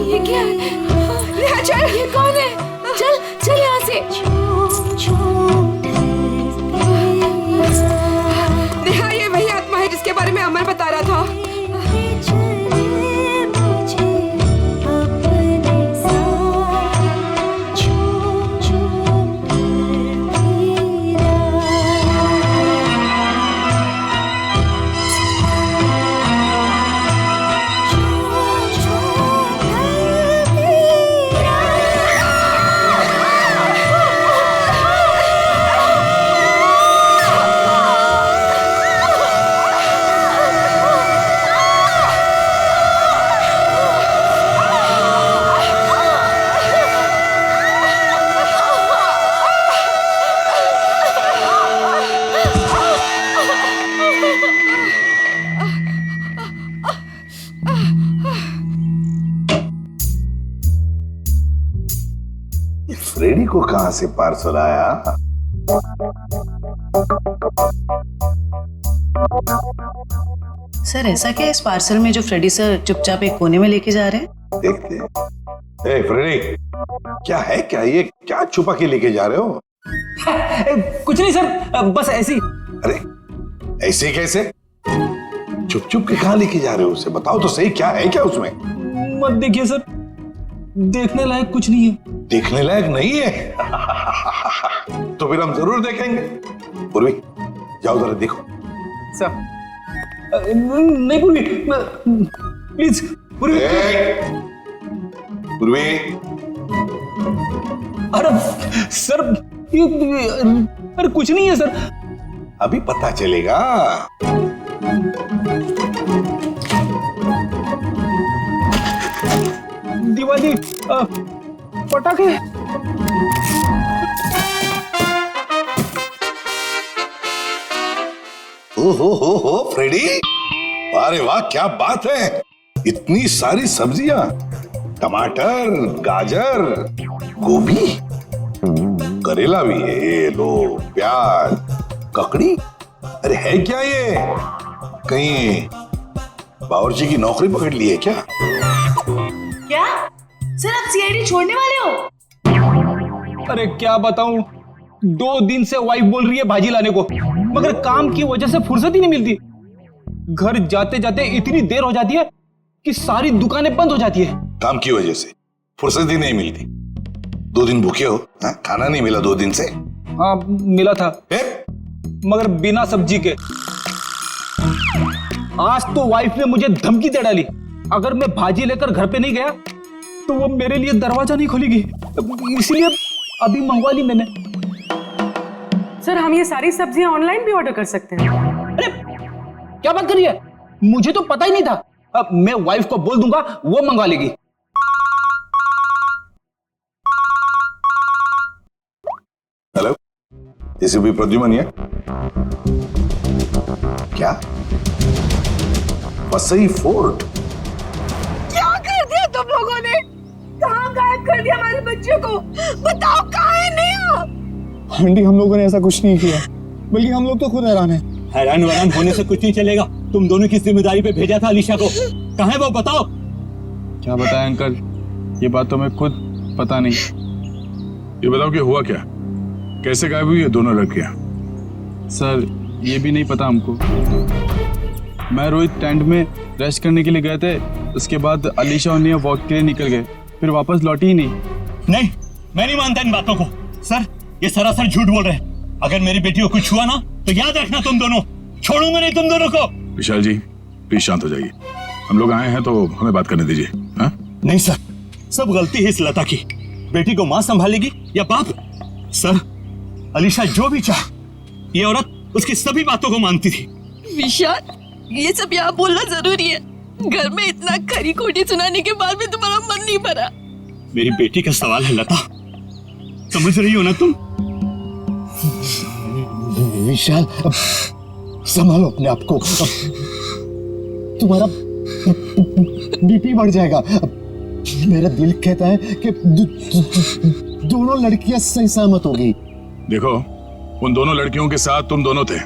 ये क्या है? नेहा चल, ये कौन है? चल चल यहाँ से। नेहा ये वही आत्मा है जिसके बारे में अमर बता रहा था। फ्रेडी को कहां से पार्सल आया? सर ऐसा क्या है इस पार्सल में जो फ्रेडी सर चुपचाप एक कोने में लेके जा रहे हैं? देखते हैं। ए फ्रेडी, क्या है क्या ये? क्या छुपा के लेके जा रहे हो? कुछ नहीं सर, बस ऐसी। अरे ऐसे कैसे? चुप चुप के कहां लेके जा रहे हो उसे? बताओ तो सही, क्या है क्या उसमें? मत देखिए सर, देखने लायक कुछ नहीं है। देखने लायक नहीं है? तो फिर हम जरूर देखेंगे। पूर्वी जाओ जरा देखो। सर नहीं पूर्वी, प्लीज पूर्वी। पूर्वी, अरे सर अरे कुछ नहीं है सर। अभी पता चलेगा। दिवाली पटाखे। हो फ्रेडी, अरे वाह क्या बात है! इतनी सारी सब्जियां, टमाटर, गाजर, गोभी, करेला भी है, ये लो, प्याज, ककड़ी। अरे है क्या ये? कहीं बावर्ची की नौकरी पकड़ ली है क्या? क्या सर आप सीआईडी छोड़ने वाले हो? अरे क्या बताऊं, 2 दिन से वाइफ बोल रही है भाजी लाने को, मगर काम की वजह से फुर्सत ही नहीं मिलती। घर जाते जाते इतनी देर हो जाती है कि सारी दुकानें बंद हो जाती है। काम की वजह से फुर्सत ही नहीं मिलती? 2 दिन भूखे हो? खाना नहीं मिला 2 दिन से? हाँ मिला था, मगर बिना सब्जी के। आज तो वाइफ ने मुझे धमकी दे डाली, अगर मैं भाजी लेकर घर पे नहीं गया तो वो मेरे लिए दरवाजा नहीं खोलेगी, इसलिए अभी मंगवा ली मैंने। सर हम ये सारी सब्जियां ऑनलाइन भी ऑर्डर कर सकते हैं? अरे क्या बात कर रही है, मुझे तो पता ही नहीं था। अब मैं वाइफ को बोल दूंगा, वो मंगवा लेगी। हेलो, एसीपी प्रद्युमन है क्या? वसई फोर्ट? क्या कर दिया तुम लोगों ने? कहाँ गायब कर दिया हमारे बच्चों को? बताओ कहाँ है नेहा? आंटी हम लोगों ने ऐसा कुछ नहीं किया, बल्कि हम लोग तो खुद हैरान हैं। हैरान वैरान होने से कुछ नहीं चलेगा। तुम दोनों की जिम्मेदारी पे भेजा था अलीशा को, कहाँ है वो बताओ। क्या बताएं अंकल, ये बात तो मैं खुद पता नहीं। ये बताओ कि हुआ क्या, कैसे गायब हुई है दोनों लड़कियां? सर ये भी नहीं पता हमको। मैं रोहित टेंट में रेस्ट करने के लिए गए थे, उसके बाद अलीशा और नेहा वॉक के लिए निकल गए, फिर वापस लौटी ही नहीं। नहीं, मैं नहीं मानता इन बातों को। सर ये सरासर झूठ बोल रहे हैं। अगर मेरी बेटी को कुछ हुआ ना तो याद रखना, तुम दोनों छोड़ूंगा नहीं तुम दोनों को। विशाल जी प्लीज शांत हो जाइए, हम लोग आए हैं तो हमें बात करने दीजिए। नहीं सर, सब गलती है इस लता की। बेटी को माँ संभालेगी या बाप? सर अलीशा जो भी चाह, ये औरत उसकी सभी बातों को मानती थी। विशाल ये सब यहाँ बोलना जरूरी है? घर में इतना खरी खोटी सुनाने के बाद भी तुम्हारा मन नहीं भरा? मेरी बेटी का सवाल है लता, समझ रही हो ना तुम? विशाल संभालो अपने आप को, तुम्हारा बीपी बढ़ जाएगा। मेरा दिल कहता है कि दोनों लड़कियां सही सहमत होगी। देखो उन दोनों लड़कियों के साथ तुम दोनों थे,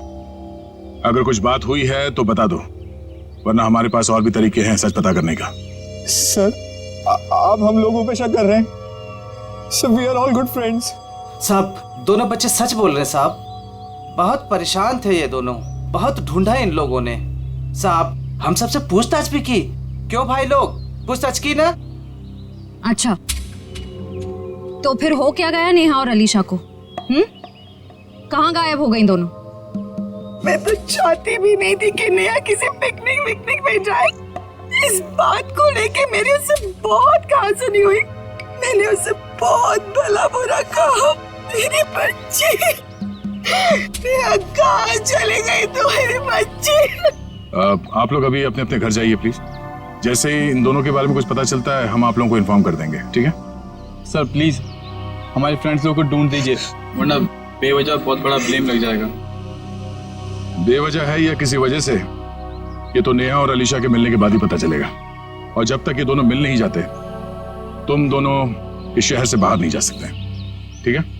अगर कुछ बात हुई है तो बता दो, वरना हमारे पास और भी तरीके हैं सच पता करने का। सर आप हम लोगों पे शक कर रहे हैं? Sir we are all good friends. साहब दोनों बच्चे सच बोल रहे हैं साहब, बहुत परेशान थे ये दोनों, बहुत ढूंढा इन लोगों ने। साहब हम सबसे पूछताछ भी की, क्यों भाई लोग पूछताछ की ना? अच्छा तो फिर हो क्या गया नेहा और अलीशा को? कहाँ गायब हो गई दोनों? मैं तो चाहती भी नहीं थी कि नेहा किसी पिकनिक विकनिक में जाए। इस बात को लेके मेरी उससे बहुत कहासुनी हुई। मैंने उससे बहुत भला बुरा कहा। मेरी बच्ची नेहा कहाँ चले गई तुम्हारी बच्ची? आप लोग अभी अपने अपने घर जाइए प्लीज। जैसे ही इन दोनों के बारे में कुछ पता चलता है हम आप लोगों को इन्फॉर्म कर देंगे, ठीक है? सर प्लीज हमारे फ्रेंड्स लोगों को ढूंढ दीजिए, वरना बेवजह बहुत बड़ा ब्लेम लग जाएगा। बेवजह है या किसी वजह से, ये तो नेहा और अलीशा के मिलने के बाद ही पता चलेगा। और जब तक ये दोनों मिल नहीं जाते तुम दोनों इस शहर से बाहर नहीं जा सकते, ठीक है?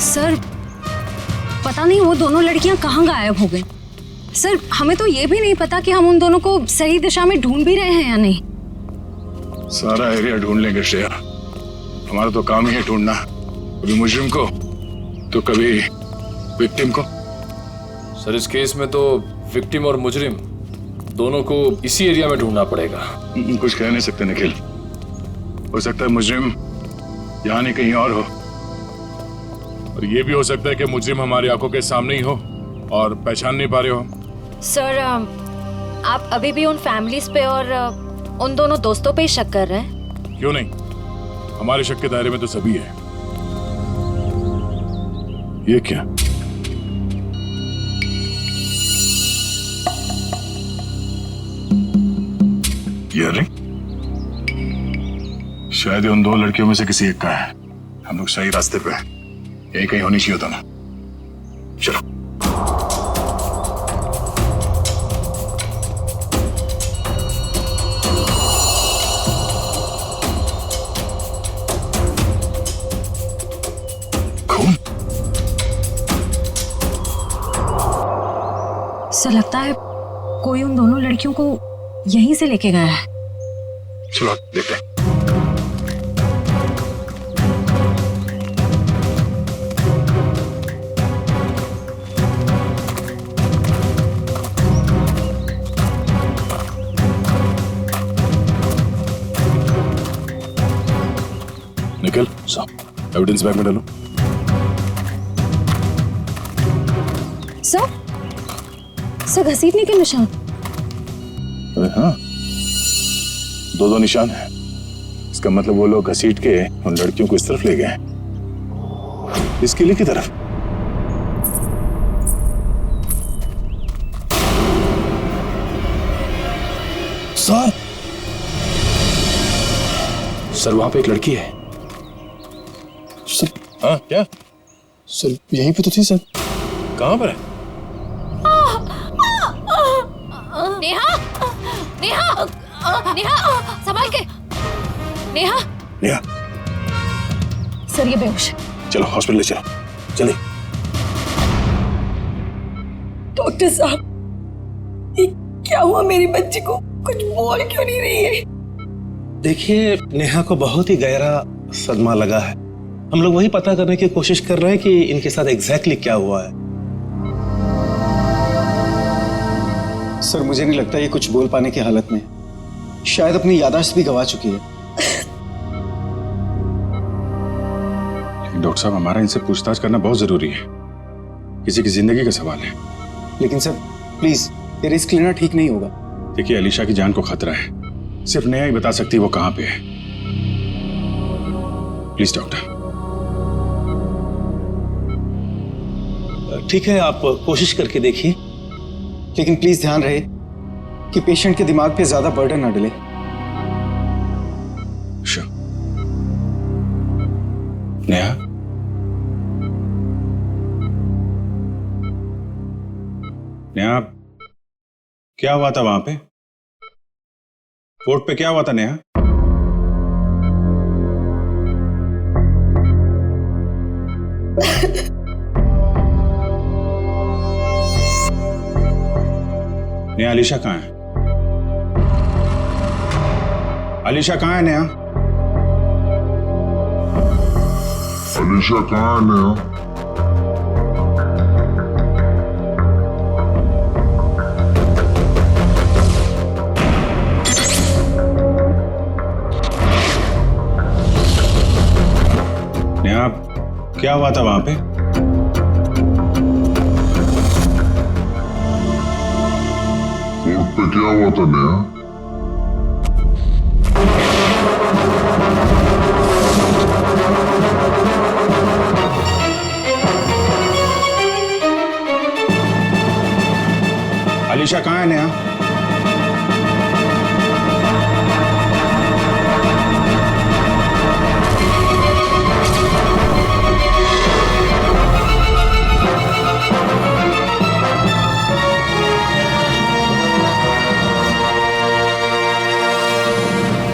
सर पता नहीं वो दोनों लड़कियां कहाँ गायब हो गई। सर हमें तो ये भी नहीं पता कि हम उन दोनों को सही दिशा में ढूंढ भी रहे हैं या नहीं। सारा एरिया ढूंढ लेंगे श्रेया, हमारा तो काम ही है ढूंढना, कभी मुजरिम को तो कभी विक्टिम को। सर इस केस में तो विक्टिम और मुजरिम दोनों को इसी एरिया में ढूंढना पड़ेगा। कुछ कह नहीं सकते निखिल, हो सकता है मुजरिम यहाँ नहीं कहीं और हो, और ये भी हो सकता है कि मुजरिम हमारी आंखों के सामने ही हो और पहचान नहीं पा रहे हो। सर आप अभी भी उन फैमिलीज पे और उन दोनों दोस्तों पे ही शक कर रहे हैं? क्यों नहीं, हमारे शक के दायरे में तो सभी है। ये क्या? ये रिंग शायद उन दो लड़कियों में से किसी एक का है। हम लोग सही रास्ते पे हैं, यही कहीं होनी चाहिए दोनों। चलो खून। सर लगता है कोई उन दोनों लड़कियों को यहीं से लेके गया है। चलो देखते हैं। निकल एविडेंस बैग में डालो। सर घसीटने के निशान। अरे हाँ, दो निशान है। इसका मतलब वो लोग घसीट के उन लड़कियों को इस तरफ ले गए, इस किले की तरफ। सर वहां पे एक लड़की है। सर हाँ क्या? सर यहीं पे तो थी सर। कहां पर है? नेहा नेहा नेहा संभाल के। नेहा नेहा सर ये बेहोश है। चलो हॉस्पिटल ले चलो, चलिए। डॉक्टर साहब ये क्या हुआ मेरी बच्ची को? कुछ बोल क्यों नहीं रही है? देखिए नेहा को बहुत ही गहरा सदमा लगा है। हम लोग वही पता करने की कोशिश कर रहे हैं कि इनके साथ एग्जैक्टली क्या हुआ है। सर मुझे नहीं लगता ये कुछ बोल पाने की हालत में, शायद अपनी याददाश्त भी गंवा चुकी है। डॉक्टर साहब हमारा इनसे पूछताछ करना बहुत जरूरी है, किसी की जिंदगी का सवाल है। लेकिन सर प्लीज ये रिस्क लेना ठीक नहीं होगा। देखिए अलीशा की जान को खतरा है, सिर्फ नेहा ही बता सकती है वो कहां पे है। Please doctor. ठीक है, आप कोशिश करके देखिए, लेकिन प्लीज ध्यान रहे कि पेशेंट के दिमाग पे ज्यादा बर्डन ना डले। नेहा, नेहा, क्या हुआ था वहां पे? कोर्ट पे क्या हुआ था नेहा? नेहा, अलीशा कहाँ है? अलीशा कहाँ है नेहा? अलीशा कहाँ है नेहा? नेहा, क्या हुआ था वहां पे? कोर्ट पे क्या हुआ था नेहा? अलीशा कहाँ है नेहा?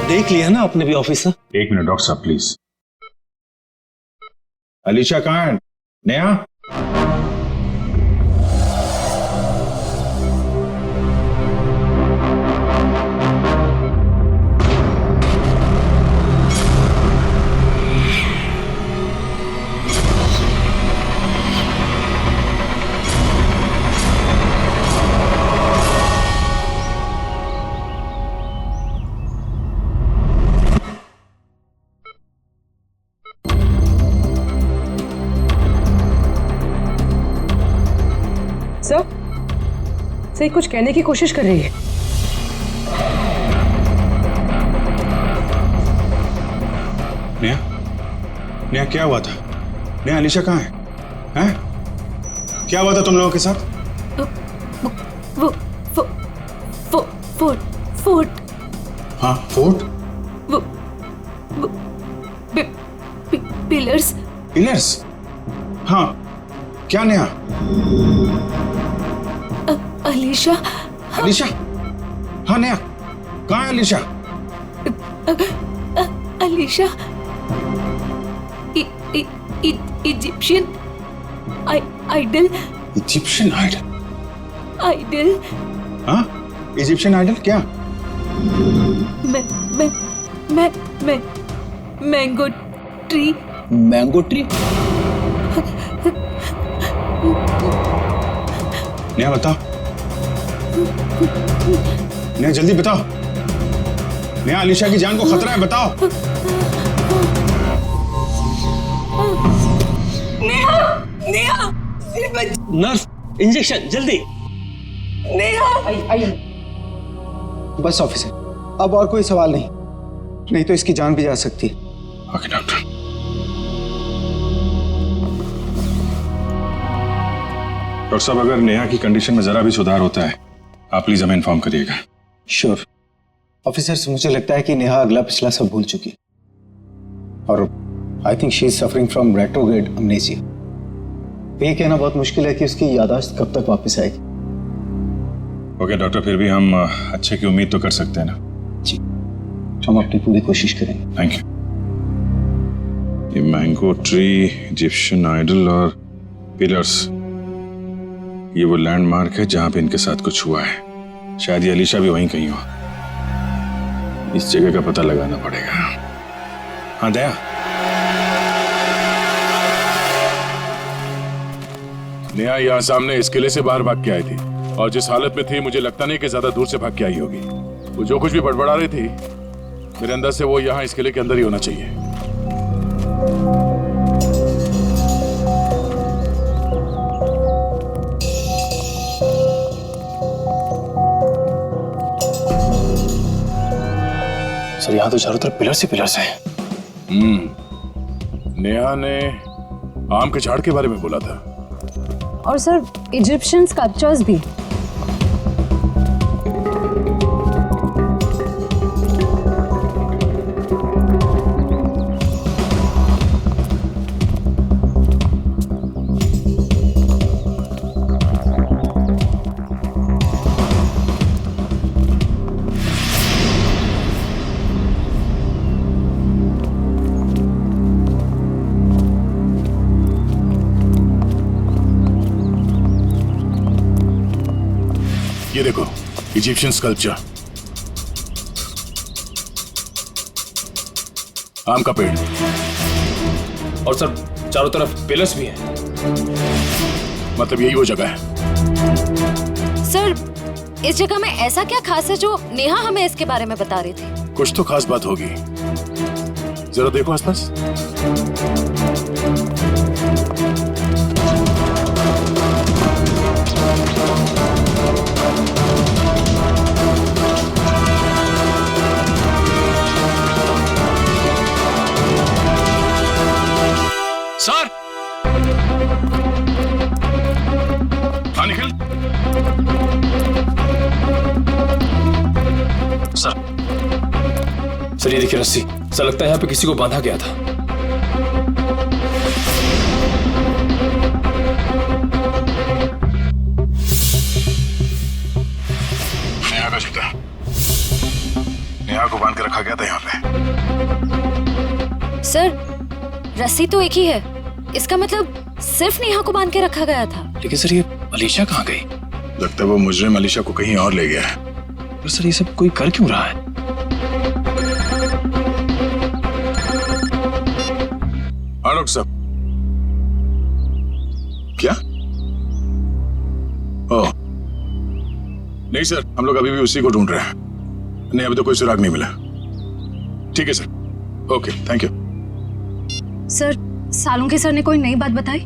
देख लिया ना आपने भी ऑफिसर? एक मिनट डॉक्टर साहब प्लीज। अलीशा कहाँ है नेहा? सही कुछ कहने की कोशिश कर रही है। नेहा, नेहा क्या हुआ था? नेहा, अलीशा कहाँ है? हैं? क्या हुआ था तुम लोगों के साथ? फोर्ट। हाँ, फोर्ट? पिलर्स। पिलर्स? हाँ, क्या नेहा? अलीशा। अलीशा? हाँ नेहा, कहाँ है Alisha? Alisha Egyptian idol. Egyptian idol? Idol. हाँ, इजिप्शियन आइडल क्या? Mango tree. Mango tree? Neha बताओ, नेहा जल्दी बताओ। नेहा, अलीशा की जान को खतरा है, बताओ। नेहा, नेहा, नर्स, इंजेक्शन जल्दी। नेहा। बस ऑफिसर, अब और कोई सवाल नहीं तो इसकी जान भी जा सकती है। Okay doctor. डॉक्टर साहब, अगर नेहा की कंडीशन में जरा भी सुधार होता है, आप प्लीज हमें इन्फॉर्म करिएगा। श्योर ऑफिसर, मुझे लगता है कि नेहा अगला पिछला सब भूल चुकी है और I think she is suffering from retrograde amnesia. ये कहना बहुत मुश्किल है कि उसकी याददाश्त कब तक वापस आएगी। ओके डॉक्टर, फिर भी हम अच्छे की उम्मीद तो कर सकते हैं ना? जी, हम अपनी पूरी कोशिश करेंगे। Thank you. ये मैंगो ट्री, इजिप्शियन आइडल और पिलर्स, ये वो लैंडमार्क है जहां पे इनके साथ कुछ हुआ है। शायद ये अलीशा भी वहीं कहीं हो। इस जगह का पता लगाना पड़ेगा। हाँ दया, नेहा यहाँ सामने इस किले से बाहर भाग के आई थी और जिस हालत में थी मुझे लगता नहीं कि ज्यादा दूर से भाग के आई होगी। वो जो कुछ भी बड़बड़ा रही थी, मेरे अंदर से वो यहाँ इस किले के अंदर ही होना चाहिए। सर, यहाँ तो चारों तरफ पिलर्स ही पिलर्स हैं। नेहा ने आम के झाड़ के बारे में बोला था। और सर इजिप्शियन स्कल्पचर्स भी। ये देखो, इजिप्शियन स्कल्पचर, आम का पेड़, और सर चारों तरफ पिलर्स भी हैं। मतलब यही वो जगह है। सर इस जगह में ऐसा क्या खास है जो नेहा हमें इसके बारे में बता रही थी? कुछ तो खास बात होगी, जरा देखो आसपास। सर, हाँ निखिल। सर ये देखिए रस्सी, सर लगता है यहाँ पे किसी को बांधा गया था। नेहा का जूता, नेहा को बांध के रखा गया था यहाँ पे। सर रस्सी तो एक ही है, इसका मतलब सिर्फ नेहा को बांध के रखा गया था। लेकिन सर ये अलीशा कहाँ गई? लगता है वो मुजरिम अलीशा को कहीं और ले गया है। पर सर ये सब कोई कर क्यों रहा है? हाँ डॉक्टर साहब। क्या? ओह नहीं सर, हम लोग अभी भी उसी को ढूंढ रहे हैं। नहीं अभी तो कोई सुराग नहीं मिला। ठीक है sir, okay thank you. Sir Salunke sir ने कोई नई बात बताई?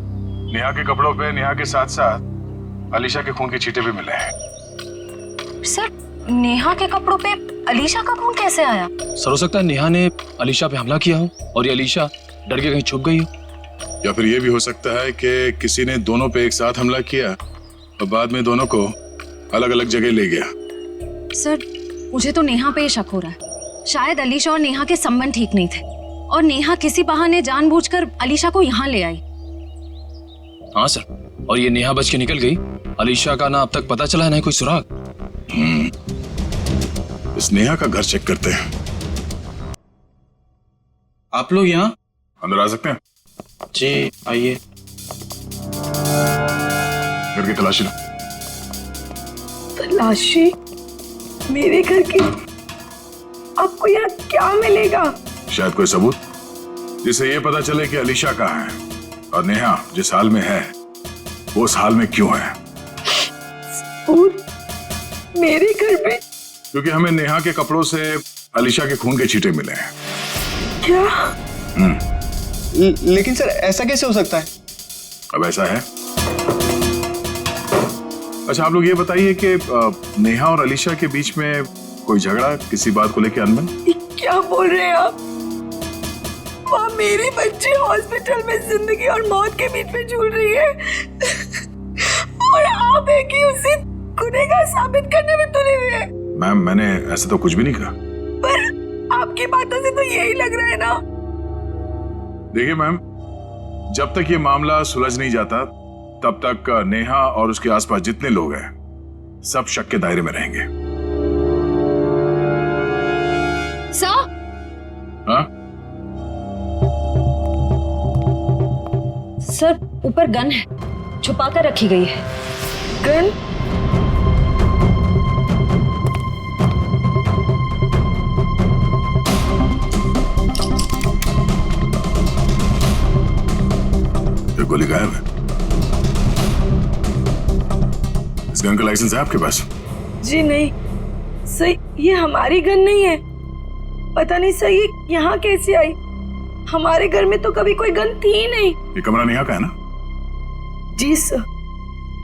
नेहा के कपड़ों पे नेहा के साथ साथ अलीशा के खून के छींटे भी मिले हैं। सर नेहा के कपड़ों पे अलीशा का खून कैसे आया? सर हो सकता है नेहा ने अलीशा पे हमला किया हो और ये अलीशा डर के कहीं छुप गई हो। या फिर ये भी हो सकता है कि किसी ने दोनों पे एक साथ हमला किया और बाद में दोनों को अलग अलग जगह ले गया। सर मुझे तो नेहा पे शक हो रहा है। शायद अलीशा और नेहा के संबंध ठीक नहीं थे और नेहा किसी बहाने जानबूझकर अलीशा को यहाँ ले आई। हाँ सर, और ये नेहा बच के निकल गई। अलीशा का ना अब तक पता चला है ना कोई सुराग। इस नेहा का घर चेक करते हैं। आप लोग यहाँ अंदर आ सकते हैं? जी आइए। घर की तलाशी लो। तलाशी? मेरे घर की? आपको यहाँ क्या मिलेगा? शायद कोई सबूत जिससे ये पता चले कि अलीशा कहाँ है और नेहा जिस हाल में है वो उस हाल में क्यों है। सबूत? मेरे घर पे? क्योंकि हमें नेहा के कपड़ों से अलीशा के खून के छींटे मिले हैं। क्या? लेकिन सर ऐसा कैसे हो सकता है? अब ऐसा है। अच्छा आप लोग ये बताइए कि नेहा और अलीशा के बीच में कोई झगड़ा किसी बात को लेकर अनबन? क्या बोल रहे हैं आप? वहाँ मेरी बच्ची हॉस्पिटल में जिंदगी और मौत के बीच में झूल रही है और आप एक ही उसे गुनहगार साबित करने में तुले हुए हैं। मैम मैंने ऐसा तो कुछ भी नहीं कहा। पर आपकी बातों से तो यही लग रहा है ना। देखिए मैम, जब तक ये मामला सुलझ नहीं जाता तब तक नेहा और उसके आसपास जितने लोग हैं सब शक के दायरे में रहेंगे। सर? हाँ? सर ऊपर गन है, छुपा कर रखी गई है। गन? ये गोली गायब है। इस गन का लाइसेंस है आपके पास? जी नहीं सर, ये हमारी गन नहीं है। पता नहीं सर ये यहाँ कैसे आई। हमारे घर में तो कभी कोई गन थी ही नहीं। ये कमरा नेहा का है ना? जी सर।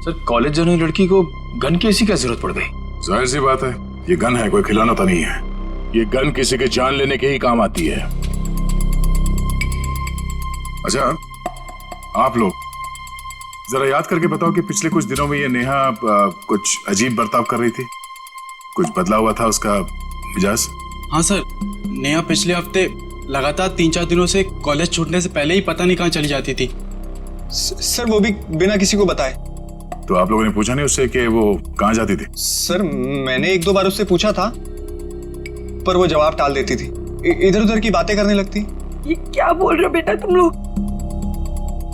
सर कॉलेज जाने लड़की को गन की ऐसी क्या जरूरत पड़ गई? जाहिर सी बात है, ये गन है, कोई खिलौना तो नहीं है। ये गन किसी के जान लेने के ही काम आती है। अच्छा आप लोग जरा याद करके बताओ कि पिछले कुछ दिनों में ये नेहा कुछ अजीब बर्ताव कर रही थी, कुछ बदला हुआ था उसका मिजाज? हाँ सर, नेहा पिछले हफ्ते लगातार 3-4 दिनों से कॉलेज छूटने से पहले ही पता नहीं कहाँ चली जाती थी। सर वो भी बिना किसी को बताए। तो आप लोगों ने पूछा नहीं उससे कि वो कहाँ जाती थी? सर मैंने 1-2 बार उससे पूछा था, पर वो जवाब टाल देती थी, इधर उधर की बातें करने लगती। ये क्या बोल रहे हो बेटा तुम लोग?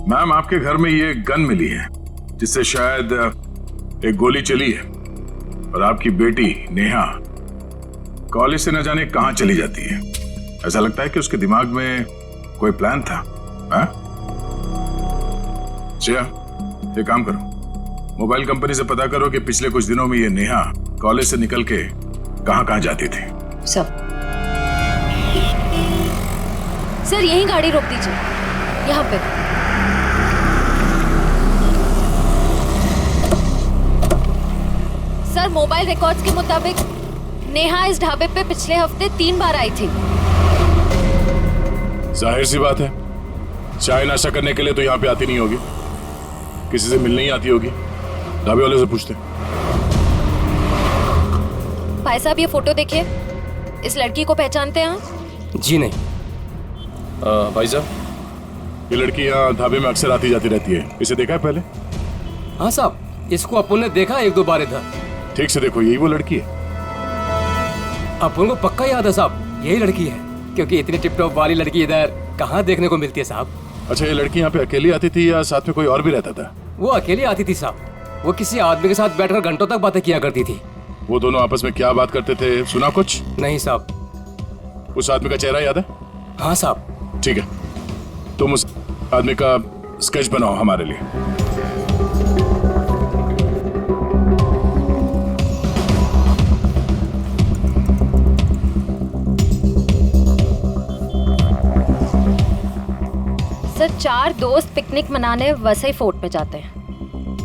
मैम, आपके घर में ये गन मिली है जिससे शायद एक गोली चली है, और आपकी बेटी नेहा कॉलेज से न जाने कहां चली जाती है। ऐसा लगता है कि उसके दिमाग में कोई प्लान था। श्रेया, ये काम करो, मोबाइल कंपनी से पता करो कि पिछले कुछ दिनों में ये नेहा कॉलेज से निकल के कहां जाती थी। सर यही गाड़ी रोक दीजिए, यहाँ पे। सर मोबाइल रिकॉर्ड्स के मुताबिक नेहा इस ढाबे पे पिछले हफ्ते 3 बार आई थी। जाहिर सी बात है, चाय नाश्ता करने के लिए तो यहाँ पे आती नहीं होगी, किसी से मिलने ही आती होगी। ढाबे वाले से पूछते। भाई साहब ये फोटो देखिए, इस लड़की को पहचानते हैं आप? जी नहीं। भाई साहब, ये लड़की यहाँ ढाबे में अक्सर आती जाती रहती है, इसे देखा है पहले? हाँ साहब, इसको अपन ने देखा 1-2 बार इधर। ठीक से देखो, यही वो लड़की है। अपन को पक्का याद है साहब, यही लड़की है, क्योंकि इतनी टिप-टॉप वाली लड़की इधर कहाँ देखने को मिलती है साहब। अच्छा, ये लड़की यहाँ पे अकेली आती थी या साथ में कोई और भी रहता था? वो अकेली आती थी साहब, वो किसी आदमी के साथ बैठकर घंटों तक बातें किया करती थी। वो दोनों आपस में क्या बात करते थे, सुना कुछ? नहीं साहब। उस आदमी का चेहरा याद है? हाँ साहब। ठीक है, तुम उस आदमी का स्केच बनाओ हमारे लिए। सर 4 दोस्त पिकनिक मनाने वसई फोर्ट में जाते हैं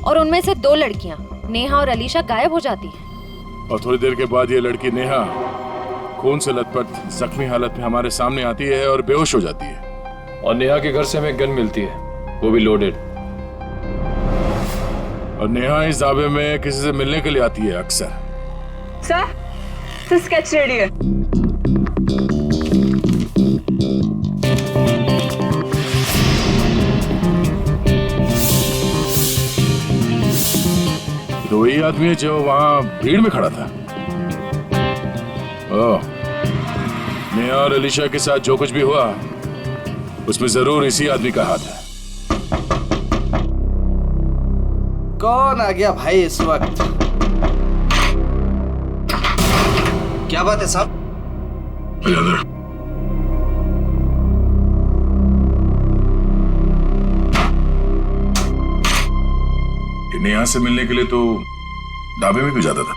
और उनमें से 2 लड़कियां नेहा और अलीशा गायब हो जाती हैं। और थोड़ी देर के बाद ये लड़की नेहा खून से लथपथ जख्मी हालत में हमारे सामने आती है और बेहोश हो जाती है। और नेहा के घर से हमें गन मिलती है, वो भी लोडेड। और नेहा इस ढाबे में किसी से मिलने के लिए आती है अक्सर। सर स्केच रेडी है। तो वही आदमी है जो वहां भीड़ में खड़ा था। ओह, नेहा और अलीशा के साथ जो कुछ भी हुआ उसमें जरूर इसी आदमी का हाथ है। कौन आ गया भाई इस वक्त? क्या बात है साहब? नेहा से मिलने के लिए तो ढाबे में भी जाता था।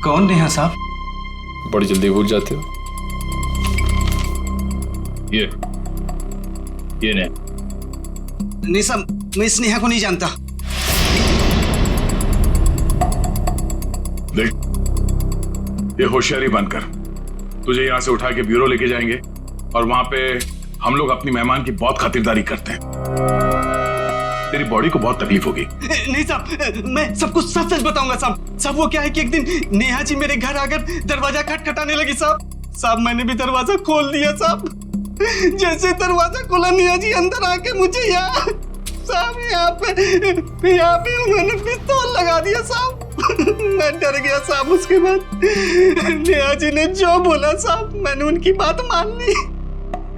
कौन नेहा साहब? बड़ी जल्दी भूल जाते हो। ये नेहा। नहीं साहब, मैं इस नेहा को नहीं जानता। देख, ये होशियारी बनकर तुझे यहाँ से उठा के ब्यूरो लेके जाएंगे और वहां पे हम लोग अपनी मेहमान की बहुत खातिरदारी करते हैं। तेरी बॉडी को बहुत तकलीफ होगी। नहीं साहब, मैं सब कुछ सच सच बताऊंगा साहब। साहब वो क्या है कि एक दिन नेहा जी मेरे घर आकर दरवाजा खटखटाने लगी साहब। मैंने भी दरवाजा खोल दिया साहब। जैसे दरवाजा खोला, नेहा जी अंदर आके मुझे यहाँ पे उन्होंने पिस्तौल लगा दिया साहब। मैं डर गया साहब। उसके बाद नेहा जी ने जो बोला साहब, मैंने उनकी बात मान ली।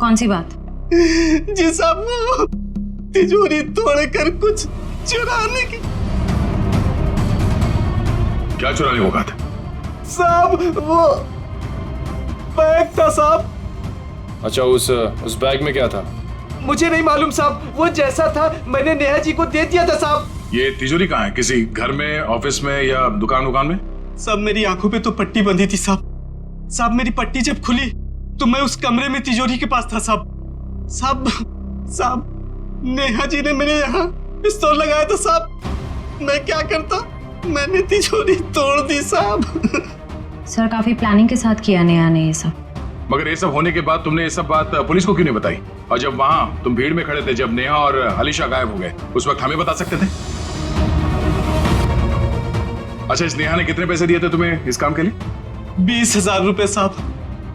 कौन सी बात? जी साहब, वो तिजोरी तोड़कर कुछ चुराने की। क्या चुराने को कहा था? साहब वो बैग था साहब। अच्छा, उस बैग में क्या था? मुझे नहीं मालूम साहब, वो जैसा था मैंने नेहा जी को दे दिया था साहब। ये तिजोरी कहाँ है? किसी घर में, ऑफिस में या दुकान में? साहब मेरी आंखों पे तो पट्टी बंधी थी साहब। मेरी पट्टी जब खुली तो मैं उस कमरे में तिजोरी के पास था साहब। नेहा जी ने मेरे यहाँ पिस्तौल लगाया था साहब। मैं क्या करता, मैंने तिजोरी तोड़ दी साहब। सर काफी प्लानिंग के साथ किया नेहा ने ये सब। मगर ये सब होने के बाद तुमने ये सब बात पुलिस को क्यों नहीं बताई? और जब वहां तुम भीड़ में खड़े थे, जब नेहा और अलीशा गायब हो गए, उस वक्त हमें बता सकते थे। अच्छा, इस नेहा ने कितने पैसे दिए थे तुम्हें इस काम के लिए? 20,000 रुपए साहब।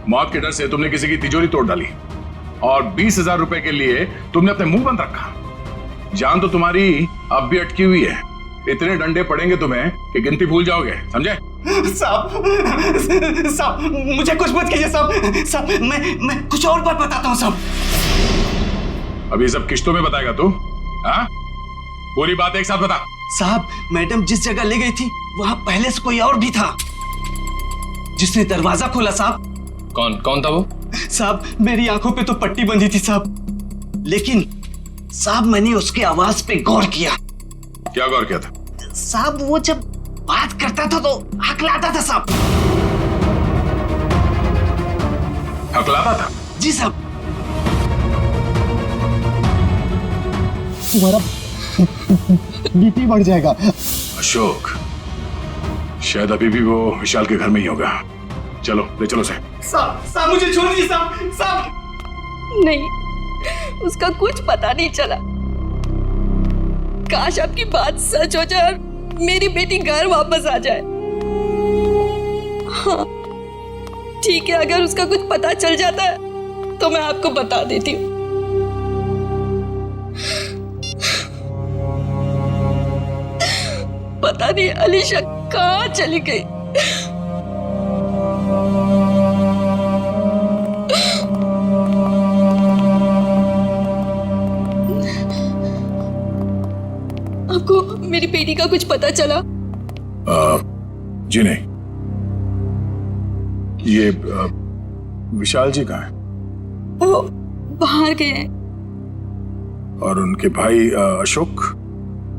मौत के डर से तुमने किसी की तिजोरी तोड़ डाली और 20,000 रुपए के लिए तुमने अपने मुंह बंद रखा। जान तो तुम्हारी अब भी अटकी हुई है। इतने डंडे पड़ेंगे तुम्हें कि गिनती भूल जाओगे, समझे? साहब मुझे कुछ मत कीजिए साहब। मैं कुछ और बात बताता हूँ साहब। अब ये सब किश्तों में बताएगा तू? हाँ, पूरी बात एक साथ बता। साहब, मैडम जिस जगह ले गई थी वहां पहले से कोई और भी था जिसने दरवाजा खोला साहब। कौन था वो? साहब, मेरी आंखों पे तो पट्टी बंधी थी साहब, लेकिन साहब मैंने उसकी आवाज पे गौर किया। क्या गौर किया था? साहब, वो जब बात करता था तो हकलाता था साहब। हकलाता था? जी साहब। तुम्हारा बीपी बढ़ जाएगा। अशोक, शायद अभी भी वो विशाल के घर में ही होगा। चलो ले चलो से। साहब मुझे छोड़ दीजिए साहब। नहीं, उसका कुछ पता नहीं चला। काश आपकी बात सच हो जाए और मेरी बेटी घर वापस आ जाए। हाँ ठीक है, अगर उसका कुछ पता चल जाता है तो मैं आपको बता देती हूँ। पता नहीं अलीशा कहाँ चली गई। आपको मेरी बेटी का कुछ पता चला? जी नहीं। ये विशाल जी कहाँ हैं? वो बाहर गए हैं। और उनके भाई अशोक?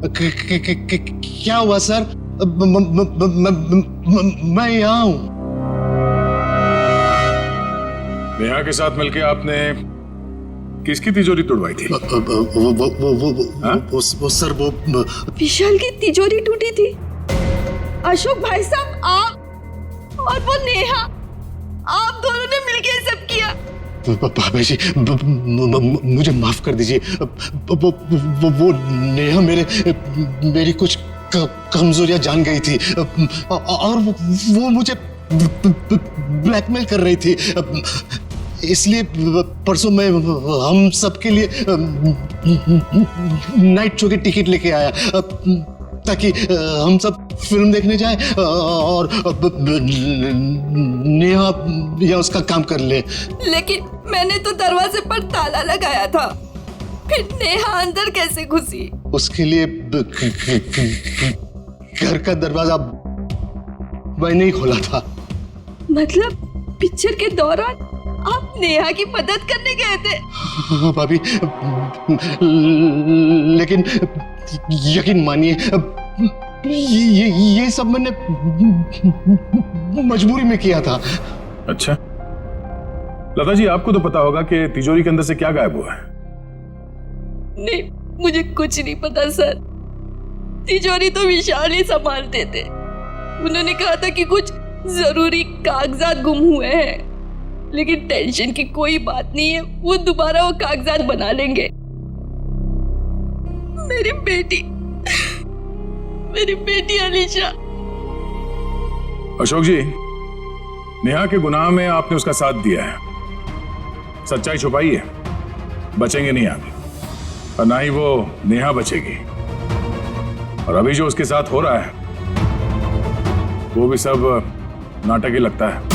क्या हुआ सर? मैं यहाँ हूँ। नेहा के साथ मिलके आपने किसकी तिजोरी तोड़वाई थी? वो सर वो विशाल की तिजोरी टूटी थी। अशोक भाई साहब, आप और वो नेहा, आप दोनों ने मिलके ये सब किया। बाबा जी, मुझे माफ कर दीजिए। वो नेहा मेरी कुछ कमजोरियां जान गई थी और वो मुझे ब्लैकमेल कर रही थी। इसलिए परसों मैं हम सबके लिए नाइट शो की टिकट लेके आया ताकि हम सब फिल्म देखने जाएं और नेहा या उसका काम कर ले। लेकिन मैंने तो दरवाजे पर ताला लगाया था, फिर नेहा अंदर कैसे घुसी? उसके लिए घर का दरवाजा मैंने ही खोला था। मतलब पिक्चर के दौरान आप नेहा की मदद करने गए थे? हाँ भाभी, लेकिन यकीन मानिए ये सब मैंने मजबूरी में किया था। अच्छा, लता जी आपको तो पता होगा कि तिजोरी के अंदर से क्या गायब हुआ है? नहीं, मुझे कुछ नहीं पता सर। तिजोरी तो विशाल ही संभालते थे। उन्होंने कहा था कि कुछ जरूरी कागजात गुम हुए हैं, लेकिन टेंशन की कोई बात नहीं है, वो दोबारा वो कागजात बना लेंगे। मेरी बेटी अलीशा। अशोक जी, नेहा के गुनाह में आपने उसका साथ दिया है। सच्चाई छुपाई है, बचेंगे नहीं आप, और ना ही वो नेहा बचेगी। और अभी जो उसके साथ हो रहा है वो भी सब नाटक ही लगता है।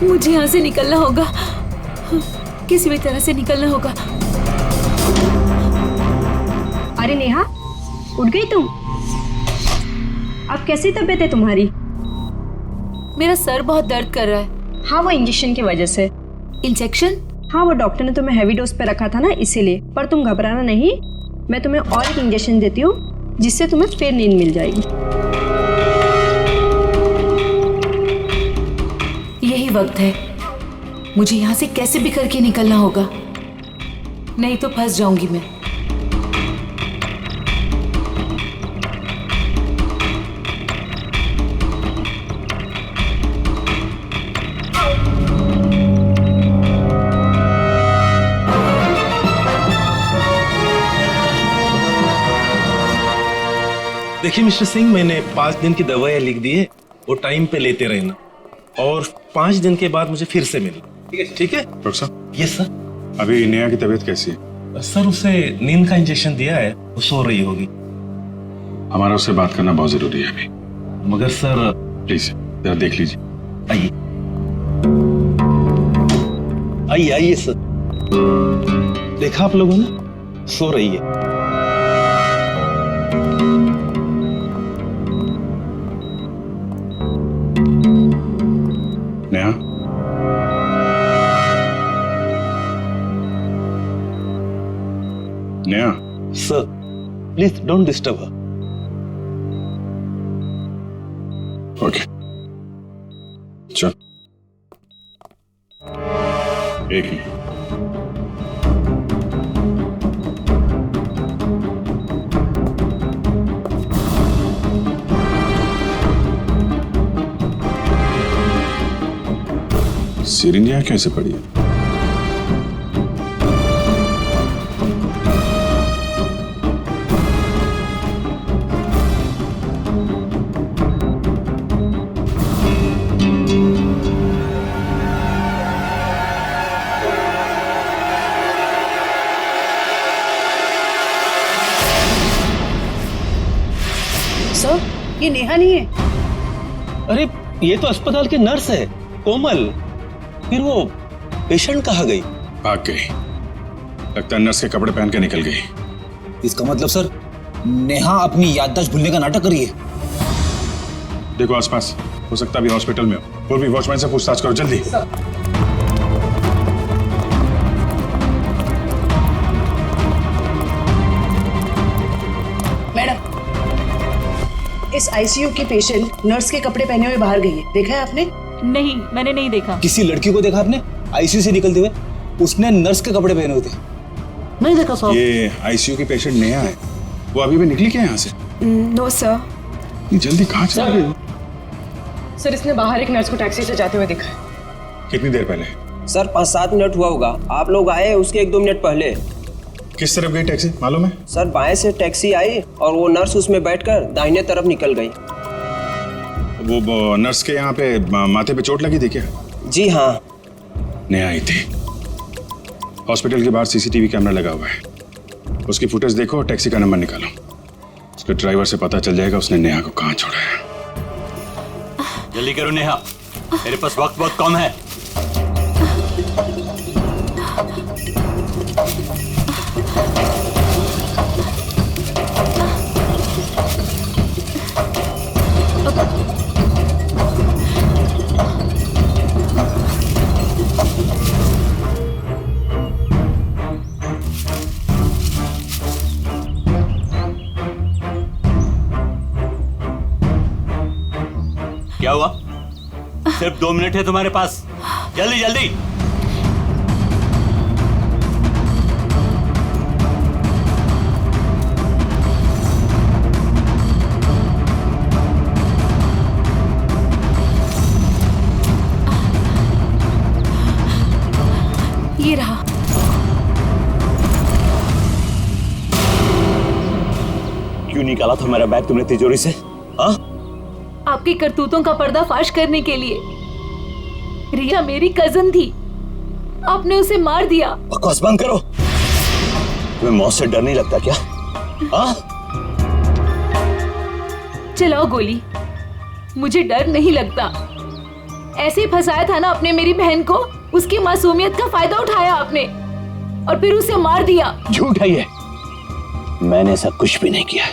मुझे यहाँ से निकलना होगा, किसी भी तरह से निकलना होगा। अरे नेहा, उठ गई तुम? अब कैसी तबीयत है तुम्हारी? मेरा सर बहुत दर्द कर रहा है। हाँ, वो इंजेक्शन की वजह से। इंजेक्शन? हाँ, वो डॉक्टर ने तुम्हें हैवी डोज पे रखा था ना, इसीलिए। पर तुम घबराना नहीं, मैं तुम्हें और एक इंजेक्शन देती हूँ जिससे तुम्हें फिर नींद मिल जाएगी। यही वक्त है, मुझे यहाँ से कैसे भी करके निकलना होगा, नहीं तो फंस जाऊंगी मैं। देखिए मिस्टर सिंह, मैंने 5 दिन की दवाइयाँ लिख दी है, वो टाइम पे लेते रहना और 5 दिन के बाद मुझे फिर से मिलना। ठीक है डॉक्टर साहब? Yes sir. अभी नेहा की तबीयत कैसी है? सर, उसे नींद का इंजेक्शन दिया है, वो सो रही होगी। हमारा उससे बात करना बहुत जरूरी है अभी। मगर सर प्लीज जरा देख लीजिए। आइए आइए आइए सर। देखा आप लोगों ने, सो रही है। Neha, Neha. Sir please don't disturb her. Okay, चल। एक मिनट। सिरिंज यहाँ कैसे पड़ी है? सर, ये नेहा नहीं है। अरे ये तो अस्पताल के नर्स है, कोमल। फिर वो पेशेंट कहाँ गई? भाग गई। लगता है नर्स के कपड़े पहन के निकल गई। इसका मतलब सर, नेहा अपनी याददाश्त भूलने का नाटक कर रही है। देखो आसपास, हो सकता है अभी हॉस्पिटल में हो। पूर्वी वॉचमैन से पूछताछ करो जल्दी। मैडम, इस आईसीयू की पेशेंट नर्स के कपड़े पहने हुए बाहर गई है, देखा है आपने? नहीं, मैंने नहीं देखा। किसी लड़की को देखा आपने आईसीयू से निकलते हुए? उसने नर्स के कपड़े पहने हुए थे। नहीं देखा सर। ये आईसीयू की पेशेंट नेहा है। वो अभी भी निकली क्या यहाँ से? No sir. जल्दी कहाँ चली गई? सर, इसने बाहर एक नर्स को टैक्सी से जाते हुए देखा है। कितनी देर पहले? सर 5-7 मिनट हुआ होगा। आप लोग आए उसके 1-2 मिनट पहले। किस तरफ गई टैक्सी मालूम है? सर बाएं से टैक्सी आई और वो नर्स उसमें बैठकर दाहिने तरफ निकल गई। वो नर्स के यहाँ पे माथे पे चोट लगी थी क्या? जी हाँ। नेहा आई थी। हॉस्पिटल के बाहर सीसीटीवी कैमरा लगा हुआ है, उसकी फुटेज देखो और टैक्सी का नंबर निकालो। उसके ड्राइवर से पता चल जाएगा उसने नेहा को कहाँ छोड़ा है। जल्दी करो नेहा, मेरे पास वक्त बहुत कम है। क्या हुआ? सिर्फ 2 मिनट है तुम्हारे पास, जल्दी जल्दी। ये रहा। क्यों निकाला था मेरा बैग तुमने तिजोरी से? हाँ? आपकी करतूतों का पर्दाफाश करने के लिए। रिया मेरी कजन थी, आपने उसे मार दिया। बकवास बंद करो। तुम्हें मौत से डर नहीं लगता क्या? हाँ? चलाओ गोली, मुझे डर नहीं लगता। ऐसे ही फंसाया था ना आपने मेरी बहन को, उसकी मासूमियत का फायदा उठाया आपने और फिर उसे मार दिया। झूठ है ये, मैंने ऐसा कुछ भी नहीं किया।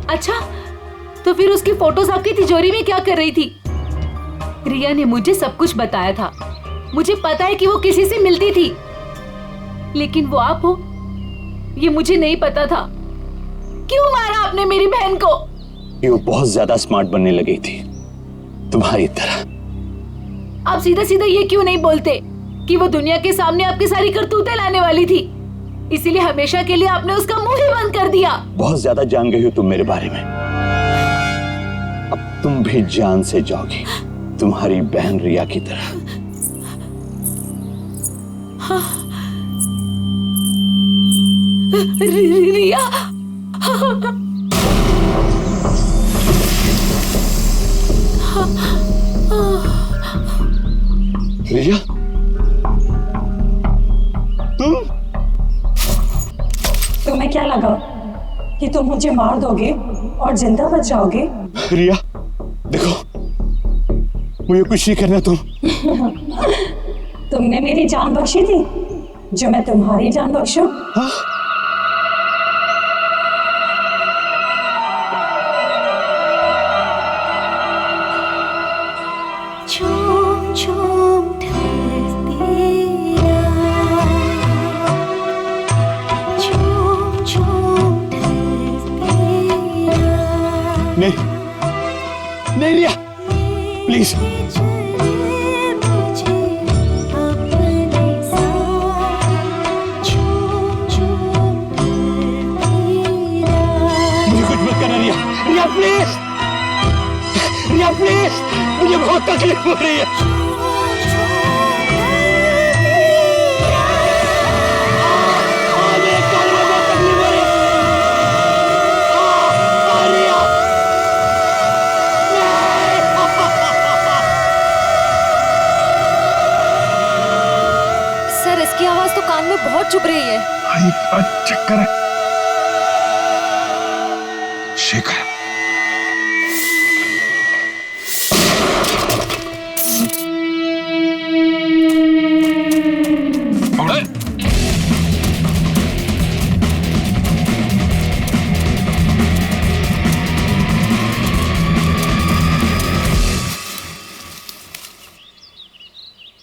अच्छा, तो फिर उसकी फोटोज आपकी तिजोरी में क्या कर रही थी? रिया ने मुझे सब कुछ बताया था। मुझे पता है कि वो किसी से मिलती थी, लेकिन वो आप हो ये मुझे नहीं पता था। क्यों मारा आपने मेरी बहन को? ये वो बहुत ज्यादा स्मार्ट बनने लगी थी तुम्हारी तरह। आप सीधा सीधा ये क्यों नहीं बोलते कि वो दुनिया के सामने आपकी सारी करतूतें लाने वाली थी, इसीलिए हमेशा के लिए आपने उसका मुंह ही बंद कर दिया। बहुत ज्यादा जान गई हो तुम मेरे बारे में। अब तुम भी जान से जाओगी, तुम्हारी बहन रिया की तरह। रिया रिया, तुम्हें क्या लगा कि तुम मुझे मार दोगे और जिंदा बच जाओगे? रिया देखो, मुझे कुछ नहीं करना। तुमने मेरी जान बख्शी थी, जो मैं तुम्हारी जान बख्शूं? नहीं रिया, प्लीज। मुझे कुछ मत करना रिया, रिया प्लीज, रिया प्लीज, मुझे बहुत तकलीफ हो रही है। बहुत चुभ रही है। चक्कर है। शेखर,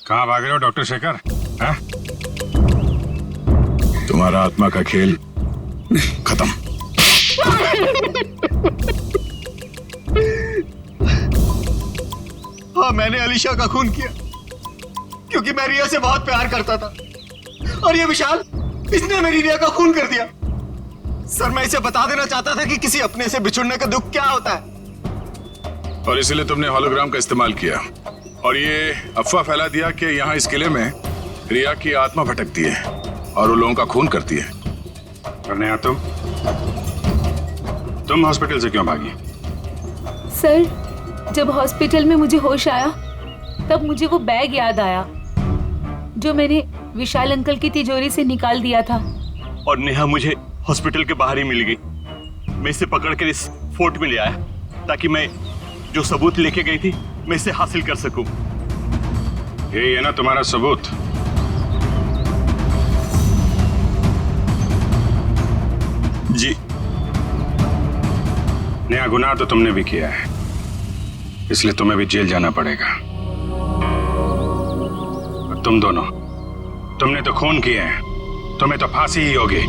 कहाँ भाग रहे हो डॉक्टर शेखर? हाँ? तुम्हारा आत्मा का खेल खत्म। हाँ, मैंने अलीशा का खून किया क्योंकि मैं रिया से बहुत प्यार करता था, और ये विशाल, इसने मेरी रिया का खून कर दिया। सर, मैं इसे बता देना चाहता था कि किसी अपने से बिछुड़ने का दुख क्या होता है, और इसीलिए तुमने होलोग्राम का इस्तेमाल किया और ये अफवाह फैला दिया कि यहाँ इस किले में रिया की आत्मा भटकती है और वो लोगों का खून करती है। और नेहा, तुम हॉस्पिटल से क्यों भागी? सर, जब हॉस्पिटल में मुझे होश आया तब मुझे वो बैग याद आया जो मैंने विशाल अंकल की तिजोरी से निकाल दिया था। और नेहा मुझे हॉस्पिटल के बाहर ही मिल गई। मैं इसे पकड़कर इस फोर्ट में ले आया ताकि मैं जो सबूत लेके गई थी मैं इसे हासिल कर सकूं। ये है ना तुम्हारा सबूत? जी। नया गुनाह तो तुमने भी किया है, इसलिए तुम्हें भी जेल जाना पड़ेगा। और तुम दोनों, तुमने तो खून किए हैं, तुम्हें तो फांसी ही होगी।